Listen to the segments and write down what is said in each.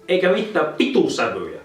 Eikä mitään pitusävyjä.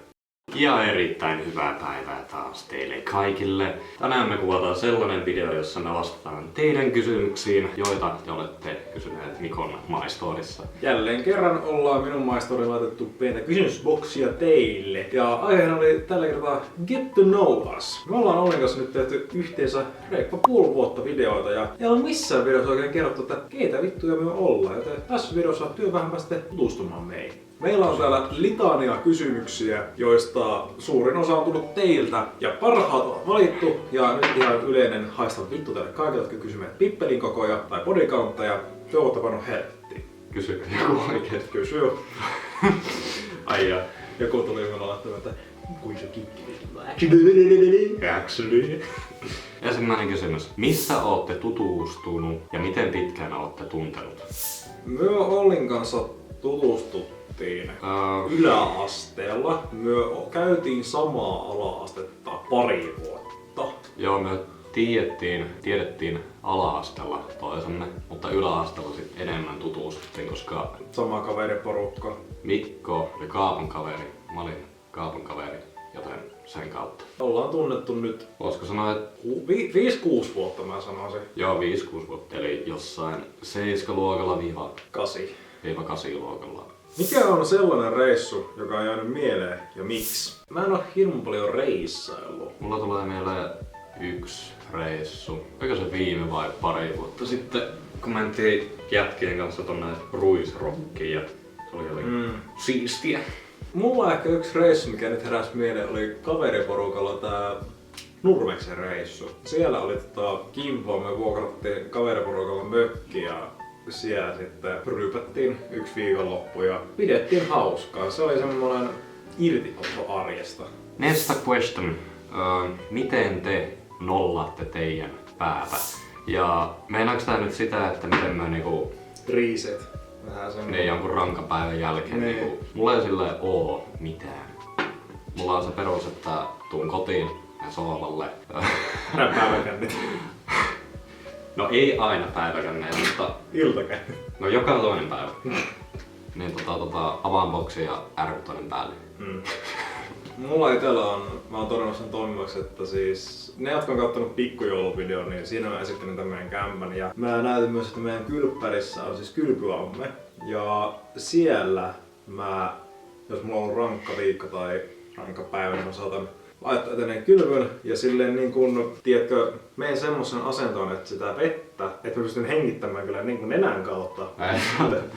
Ja erittäin hyvää päivää taas teille kaikille. Tänään me kuvataan sellainen video, jossa me vastataan teidän kysymyksiin, joita te olette kysyneet Mikon MyStorissa. Jälleen kerran ollaan minun MyStoriin laitettu pientä kysymysboksia teille. Ja aiheena oli tällä kertaa Get to Know Us. Me ollaan Ollin kanssa nyt tehty yhteensä reippa puoli vuotta videoita ja ei ole missään videossa oikein kerrottu, että keitä vittuja me ollaan. Joten tässä videossa työ vähän päästä tutustumaan meihin. Meillä on täällä litania kysymyksiä, joista suurin osa on tullut teiltä ja parhaat on valittu. Ja nyt ihan yleinen haista vittu teille kaikille, jotka kysyvät pippelin kokoja tai bodycountteja. Te ootte pannut helvettiin. Kysykö joku oikeesti? Kysy jo. Ai ja. Joku tuli minulle laittamaan, että kuin se kikki. Actually. Ensimmäinen kysymys. Missä ootte tutustunut ja miten pitkään ootte tuntenut? Me Ollin kanssa tutustuttiin yläasteella. Me käytiin samaa ala-astetta pari vuotta. Joo, me tiedettiin ala-asteella toisemme, mutta yläasteella sitten enemmän tutustuttiin, koska sama kaveriporukka. Mikko oli Kaapan kaveri, mä olin Kaapan kaveri, joten sen kautta. Ollaan tunnettu nyt Voisiko sanoa, että 5-6 vuotta mä sanoisin. joo, 5-6 vuotta, eli jossain 7-luokalla 8. 8-luokalla. Mikä on sellainen reissu, joka on jäänyt mieleen ja miksi? Mä en oo hirmu paljon reissaillut. Mulla tulee mieleen yksi reissu. Oliko se viime vai pari vuotta sitten, kun mentiin jätkien kanssa tonne Ruisrockiin ja se oli jotenkin siistiä. Mulla ehkä yksi reissu, mikä nyt heräsi mieleen, oli kaveriporukalla tää Nurmeksen reissu. Siellä oli kiva, me vuokrattiin kaveriporukalla mökki ja siellä sitten ryypättiin yksi viikonloppu ja pidettiin hauskaa. Se oli semmoinen irtiotto arjesta. Next question. Miten te nollaatte teidän päätä? Ja meinaaks tää nyt sitä, että miten mä niinku Reset. Vähän semmoinen. ne jonkun rankapäivän jälkeen Niin. niinku, mulla ei silleen oo mitään. Mulla on se perus, että tuun kotiin ja sohvalle. Päiväkännit. No ei aina päiväkänneen, mutta Iltakännit. no joka toinen päivä. Niin avaan boksi ja ärkytoinen päälle. Mulla itellä on, mä oon todennut sen toimivaksi, että siis ne, jotka on kattonut pikkujouluvideon, niin siinä mä esittänyt tämän meidän kämpän. Ja mä näytin myös, että meidän kylppärissä on siis kylpyamme. Ja siellä mä, jos mulla on ollut rankka viikko tai rankka päivä, niin mä saatan laittaa eteneen kylpyn ja silleen niin kun, tiedätkö, menen semmosen asentoon, että sitä vettä, että mä pystyn hengittämään kyllä niin kuin nenän kautta.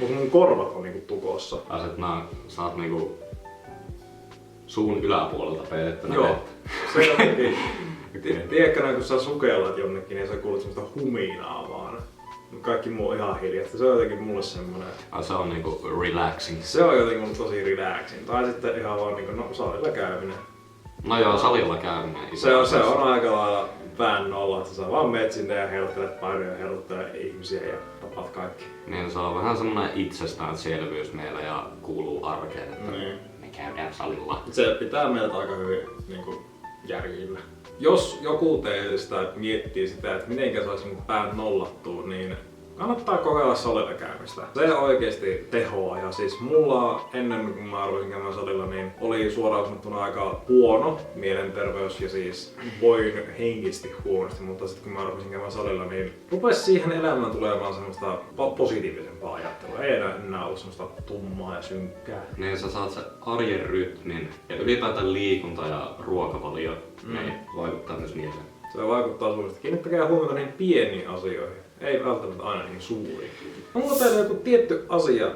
Mutta mun korvat on niin kuin tukossa. Sä oot niinku suun yläpuolelta peilettynä. Joo, se jotenkin. Tiedätkö, kun sä sukellat jonnekin, niin sä kuulet semmoista huminaa vaan. Kaikki muu on ihan hiljasta. Se on jotenkin mulle semmonen. Se on niinku relaxing. Se on jotenkin mulle tosi relaxing. Tai sitten ihan vaan niinku, no salilla käyminen. No joo, salilla käyminen. Se on aika lailla pään nolla, että sä vaan meet sinne ja heiluttelet painoja ja heiluttelet ihmisiä ja tapaat kaikki. Niin se on vähän semmonen itsestäänselvyys meillä ja kuuluu arkeen, että Niin. me käydään salilla. Se pitää meiltä aika hyvin niinku järjillä. Jos joku teistä miettii sitä, että miten saisi pään nollattua, niin kannattaa kokeilla salilla käymistä. Se oikeesti tehoa ja siis mulla ennen kuin mä arvoisin käymään salilla, niin oli suoraan sanottuna aika huono mielenterveys ja siis voin henkisesti huonosti, mutta sitten kun mä arvoisin käymään salilla, niin rupesi siihen elämään tulemaan semmoista positiivisempaa ajattelua. Ei enää ollut semmoista tummaa ja synkkää. Niin sä saat se arjen rytmin ja ylipäätään liikunta ja ruokavalio, niin vaikuttaa myös mieleen. Se vaikuttaa suuresti. Kiinnittäkää huomiota niihin pieniin asioihin. Ei välttämättä aina niin suuri. Onko teillä joku tietty asia,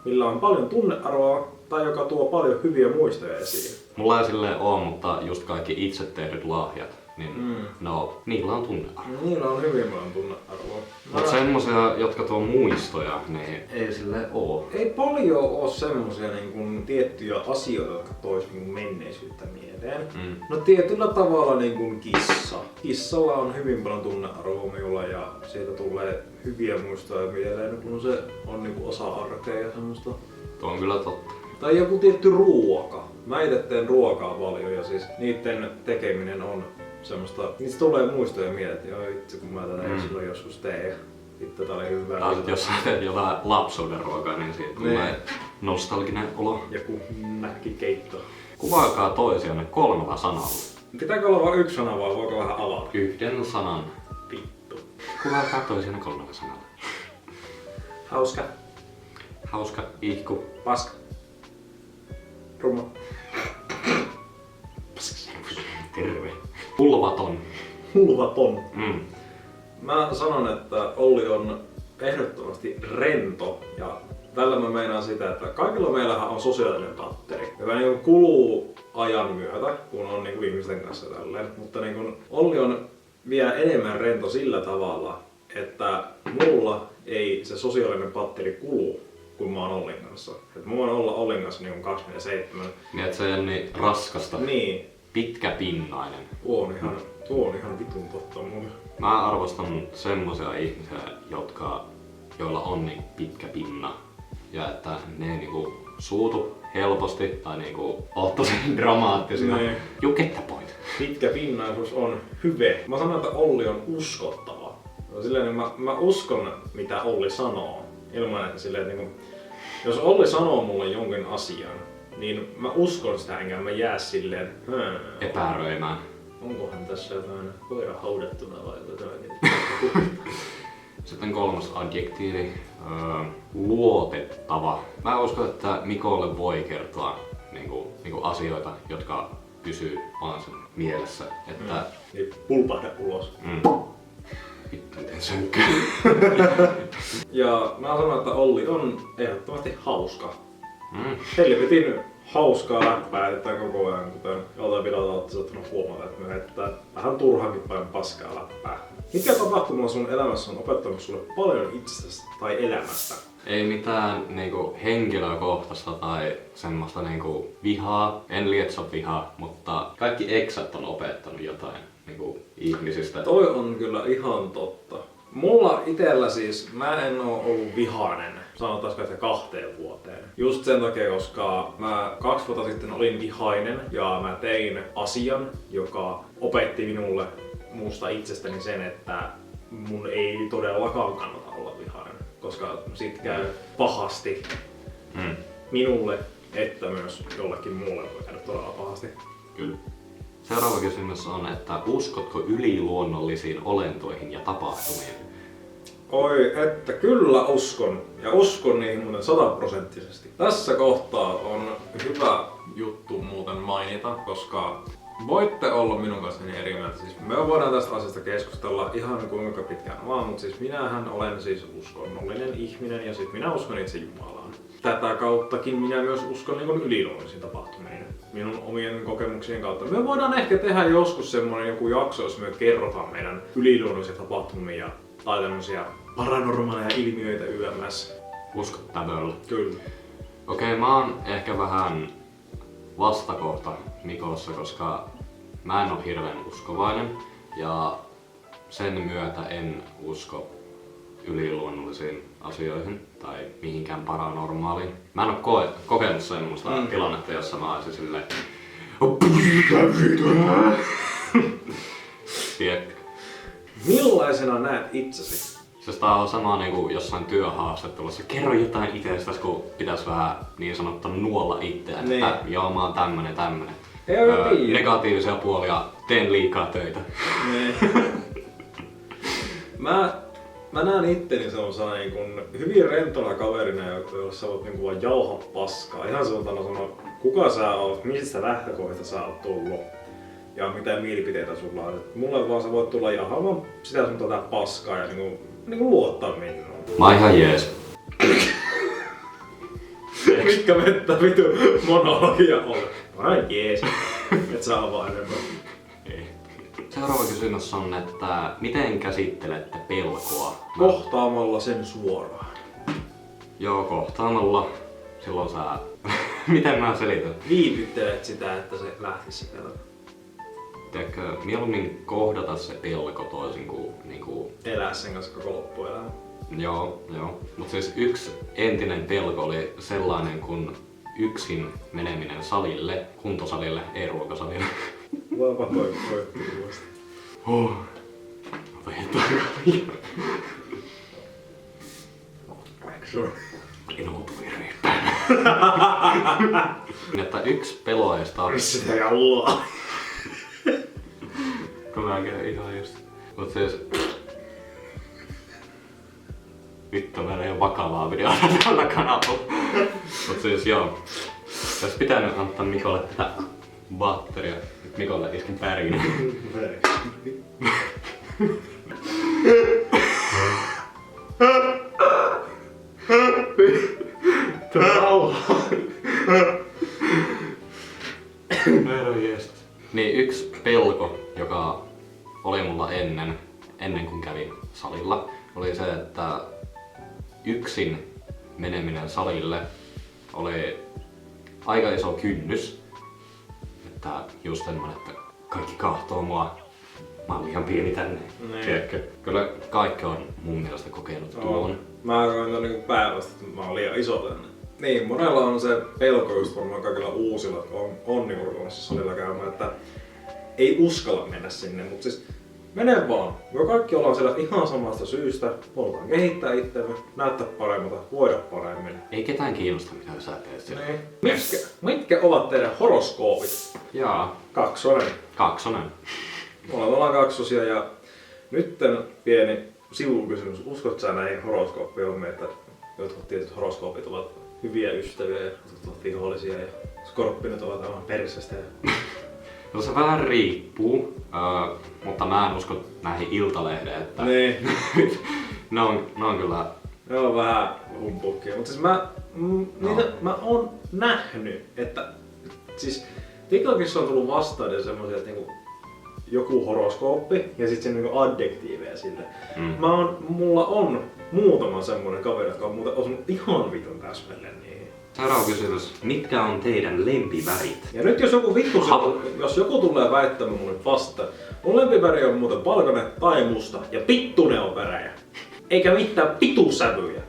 millä on paljon tunnearvoa tai joka tuo paljon hyviä muistoja esiin? Mulla ei silleen oo, mutta just kaikki itse tehdyt lahjat, niin no, niillä on tunnearvoa. Niillä on hyvin paljon tunnearvoa. Mut semmosia, jotka tuo muistoja, niin ei silleen oo. Ei paljon oo semmosia niin kuin tiettyjä asioita, jotka tois niin kuin menneisyyttä mieleen. No tietyllä tavalla niin kuin kissa. Kissalla on hyvin paljon tunnearvoa minulla ja siitä tulee hyviä muistoja mieleen, kun se on niin kuin osa arkea ja semmoista. Tuo on kyllä totta. Tai joku tietty ruoka. Mä itse teen ruokaa paljon ja siis niiden tekeminen on semmoista, niistä tulee muistoja mieleen, että joo itse kun mä tätä silloin joskus teen. Sitten tää oli hyvä. Tai sit jos sä teet jotain lapsuuden ruokaa, niin siitä tulee nostalginen olo. Joku mäkkikeitto. Kuvaakaa toisianne 3 sanalla. Pitääkö olla vain yksi sana vai voiko vähän avata? Yhden sanan. Vittu. Kuvaakaa toisianne 3 sanalla. Hauska. Hauska, ihku. Paska. Rumma. Terve. Hulvaton. Hulvaton. Mm. Mä sanon, että Olli on ehdottomasti rento ja tällä mä meinaan sitä, että kaikilla meillähän on sosiaalinen patteri, joka niin kuluu ajan myötä, kun on niin ihmisten kanssa tälleen. Mutta niin Olli on vielä enemmän rento sillä tavalla, että mulla ei se sosiaalinen patteri kulu, kun mä oon Ollin kanssa. Et mä voin olla Ollin kanssa niin 24/7. Niin et se on niin raskasta. Niin. Pitkäpinnainen. Tuo on ihan vitun totta mulle. Mä arvostan semmosia ihmisiä, joilla on niin pitkä pinna. Ja että ne ei niinku suutu helposti tai niinku oo tosi dramaattisia. Niin. You get the point. Pitkä pinnaisuus on hyve. Mä sanon, että Olli on uskottava. Silleen, niin mä uskon, mitä Olli sanoo. Ilman, että silleen, että jos Olli sanoo mulle jonkin asian, niin mä uskon sitä, enkä mä jää silleen Epäröimään. onkohan tässä jotain koira haudattuna vai jotain. Sitten 3. adjektiivi. Luotettava. Mä uskon, että Mikolle voi kertoa niinku asioita, jotka pysyy vaan sen mielessä. Että Niin pulpahda ulos. vittu miten sönkkää. Ja mä sanon, että Olli on ehdottomasti hauska. Helvetin hauskaa läppää heitetään koko ajan, kuten joltain videolta olette saattanut huomata, että me heitetään vähän turhankin paljon paskaa läppää. Mikä tapahtuma sun elämässä on opettanut sulle paljon itsestäsi tai elämästä? Ei mitään niinku henkilökohtaista tai semmoista niinku vihaa. En lietso vihaa, mutta kaikki eksät on opettanut jotain niinku ihmisistä. Toi on kyllä ihan totta. Mulla itellä siis, mä en oo ollut vihainen, sanotaanko että 2 vuoteen. Just sen takia, koska mä 2 vuotta sitten olin vihainen ja mä tein asian, joka opetti minulle muusta itsestäni sen, että mun ei todellakaan kannata olla vihainen. Koska sit käy pahasti minulle, että myös jollekin muulle voi käydä todella pahasti. Kyllä. Seuraava kysymys on, että uskotko yliluonnollisiin olentoihin ja tapahtumiin? Oi, että kyllä uskon. Ja uskon niihin muuten 100%. Tässä kohtaa on hyvä juttu muuten mainita, koska voitte olla minun kanssani eri mieltä. Siis me voidaan tästä asiasta keskustella ihan kuinka pitkään vaan, mutta siis minähän olen siis uskonnollinen ihminen ja siis minä uskon itse Jumalaan. Tätä kauttakin minä myös uskon niin yliluonnollisiin tapahtumiin minun omien kokemuksien kautta. Me voidaan ehkä tehdä joskus semmonen joku jakso, jos me kerrotaan meidän yliluonnollisia tapahtumia tai tämmösiä paranormaaleja ilmiöitä YMS. Uskottavalla. Kyllä. Okei, mä oon ehkä vähän vastakohta Mikossa, koska mä en oo hirveän uskovainen ja sen myötä en usko yliluonnollisiin asioihin tai mihinkään paranormaaliin. Mä en oo kokenut semmoista tilannetta, jossa mä olisin silleen tiedätkö? Millaisena näet itsesi? Siis tää on sama niinku jossain työhaastattelussa. Kerro jotain itsestäsi, kun pitäis vähän niin sanottua nuolla itseään. Niin. Että joo, mä oon tämmönen. Negatiivisia. Negatiivisia puolia, teen liikaa töitä. Niin. Mä näen itteni sellaisena niin kun hyvin rentona kaverina, jolla sä voit niin vaan jauhaa paskaa. Ihan sellaisena sanoa, kuka sä oot, mistä lähtökohdista sä oot tullut ja mitä mielipiteitä sulla on. Mulle vaan sä voit tulla jahaamaan sitä sun tätä paskaa ja niinku luottaa minuun. Mä oon ihan jees. Mitkä vettä vitu monologia on? Mä oon jees. Et saa vaan enemmän. Ei. Seuraava kysymys on, että miten käsittelette pelkoa? Kohtaamalla sen suoraan. Joo, kohtaamalla. Silloin sä... Miten mä selitän? Viivyttelet sitä, että se lähtisi se pelko. Tiedätkö, mieluummin kohdata se pelko toisin kuin niinku... Elää sen kanssa koko loppuelämä. Joo. Mutta siis yksi entinen pelko oli sellainen kuin yksin meneminen salille, kuntosalille, ei ruokasalille. Luopa voi uudestaan. Otetaan. Inuutuviri. Että yksi peloista... Sitä jallaa. Kun mä käyn ihan just. Mut siis... Vittu, meillä ei oo vakavaa videota tällä kanavalla. Mut siis joo. Jos pitänyt antaa Mikolle tätä batteria. Nyt Mikolle isken pärinä. Niin yksi pelko, joka oli mulla ennen kuin kävin salilla, oli se, että yksin meneminen salille oli aika iso kynnys. Että just semmonen, että kaikki kahtoo mua. Mä oon liian pieni tänne. Tiedätkö? Kyllä kaikki on mun mielestä kokenut tuon. Mä koen niinku päivästä, että mä oon liian iso tänne. Niin, monella on se pelko just varmaan kaikilla uusilla, jotka on niinku ruvennassa salilla käymään, että ei uskalla mennä sinne, mutta siis mene vaan. Me kaikki ollaan siellä ihan samasta syystä. Halutaan kehittää itseämme, näyttää paremmalta, voida paremmin. Ei ketään kiinnosta mitä sä teet siellä. Niin. Mitkä ovat teidän horoskoopit? Jaa. Kaksonen. Me ollaan kaksosia ja nytten pieni sivukysymys. Uskotko sä näihin horoskooppihommiin, että jotkut tietyt horoskoopit ovat hyviä ystäviä ja jotkut ovat vihollisia ja skorppinat ovat aivan persestä? No se vähän riippuu, mutta mä en usko näihin Iltalehden, että niin. ne on kyllä... Ne on vähän humpukkia, mutta siis mä oon nähnyt, että siis TikTokissa on tullut vastaan semmosia, että niinku joku horoskooppi ja sit sen niinku adjektiiveja sille. Mulla on muutama semmonen kaveri, jotka on muuten osunut ihan vitun täsmälleen niihin. Seuraava kysymys. Mitkä on teidän lempivärit? Ja nyt jos joku tulee väittämään mulle vasta, mun lempiväri on muuten valkoinen tai musta ja pittunen on värejä. Eikä mitään pitusävyjä.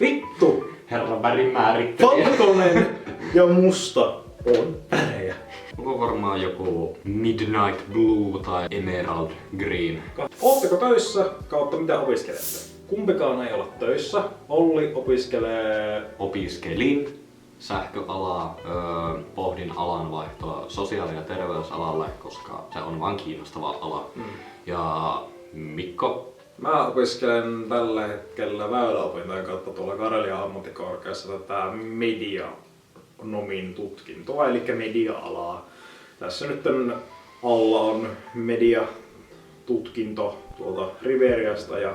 Vittu! Herran värin määrittelijä. Valkoinen ja musta on värejä. Onko varmaan joku Midnight Blue tai Emerald Green? Ootteko töissä kautta mitä opiskelette? Kumpikaan ei ole töissä. Olli Opiskelin sähköalaa, pohdin alanvaihtoa sosiaali- ja terveysalalle, koska se on vaan kiinnostava ala. Ja Mikko? Mä opiskelen tällä hetkellä väyläopintojen kautta tuolla Karelian ammattikorkeassa tätä medianomin tutkintoa, eli media-alaa. Tässä nyt alla on mediatutkinto tuolta Riveriasta ja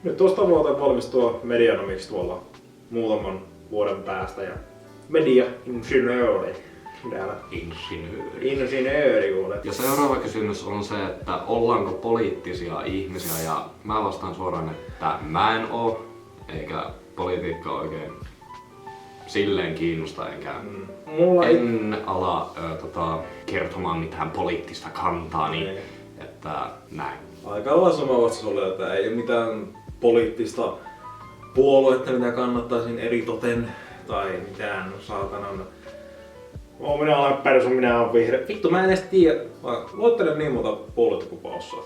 nyt tuosta vuoteen valmistua medianomiksi tuolla muutaman vuoden päästä ja media-insinööri. Insinööri kuulet. Ja seuraava kysymys on se, että ollaanko poliittisia ihmisiä ja mä vastaan suoraan, että mä en oo, eikä politiikka oikein silleen kiinnosta enkä en ala kertomaan mitään poliittista kantaani, että näin. Aika lailla sama vastaus oli, että ei ole mitään poliittista puoluetta, mitä kannattaisin eritoten tai mitään saatanan. Minä olen persu, minä olen vihreä. Vittu, mä en edes tiedä. Luettelen niin monta puoluetta kuin paussaa.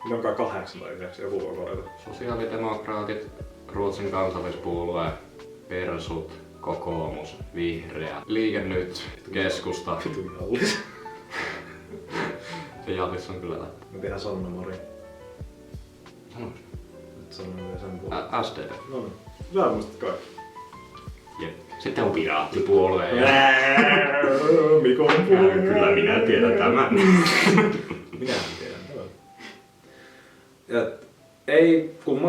Minä on 8 tai 9, joku voi korjata. Sosiaalidemokraatit, Ruotsin kansallispuolue, Persut, Kokoomus, Vihreä, Liike Nyt, Keskusta. Vittu Jallis. Se Jallis on kyllä läpi. Me tehdään Sanna Marin. Sanois. Nyt sanon vielä sen puolella. SDP. No niin. Sä muistat kaikki. Jep. Sitten on Piraattipuolue. Mikon puolue. Kyllä minä tiedän tämän. Minähän tiedän tämän. Ja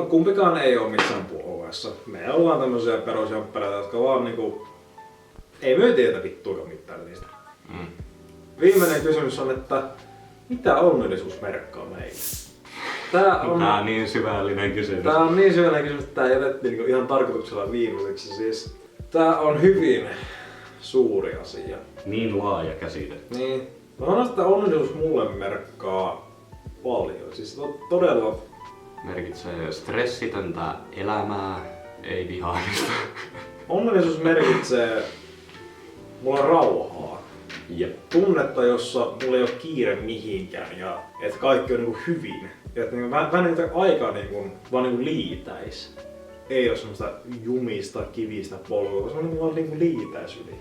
kumpikaan ei ole missään puolueessa. Me ollaan tämmösiä perusjamppeleita, jotka vaan niinku... Ei me tiedä vittuakaan mitään niistä. Viimeinen kysymys on, että mitä onnellisuus merkkaa meille? Tää on niin syvällinen kysymys. Tää on niin syvällinen kysymys, että tää jätettiin niinku ihan tarkoituksella viimeiseksi. Siis, tää on hyvin suuri asia. Niin laaja käsite. Niin. Mä sanon, että onnellisuus mulle merkkaa paljon. Siis todella... Merkitsee stressitöntä elämää, ei vihaamista. Onnellisuus merkitsee mulla rauhaa. Jep. Tunnetta, jossa mulla ei ole kiire mihinkään ja että kaikki on niinku hyvin. Että niinku vähän niitä aikaa niinku, vaan niinku liitäis. Ei oo semmoista jumista, kivistä polkua, vaan semmoinen vaan niinku liitäis yli.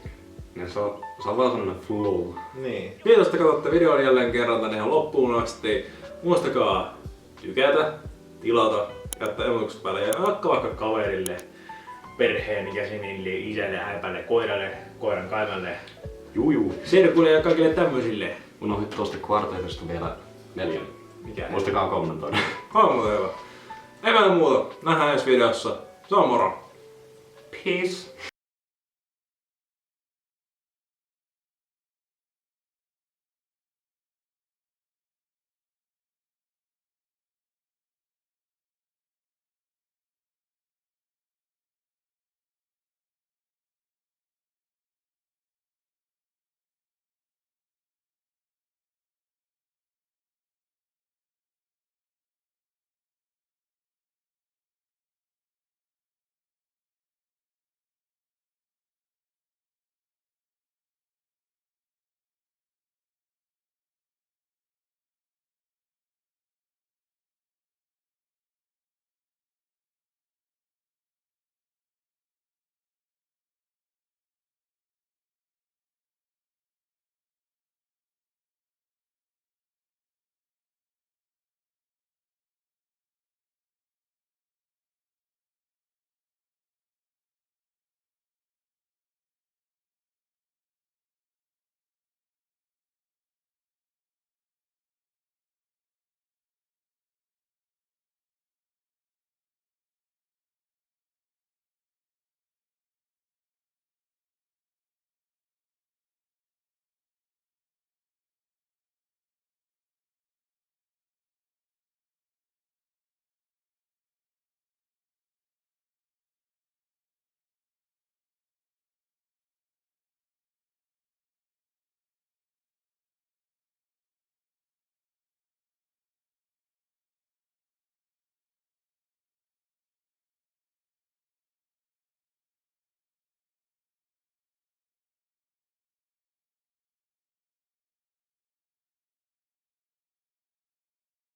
Ja se on vaan semmonen flow. Niin. Kiitos, että katsotte videon jälleen kerran tänne ihan loppuun asti. Muistakaa tykätä, tilata, jättää ilmoitukset päälle ja vaikka kaverille, perheen jäsenille, isälle, äipälle, koiralle, koiran kaimalle, serkulle ja kaikille tämmöisille. Unohdit tuosta kvarteetista vielä 4. Mikä? Muistakaa kommentoida. On muuten hyvä. Ei mitään muuta. Nähdään ensi videossa. Se on moro. Peace.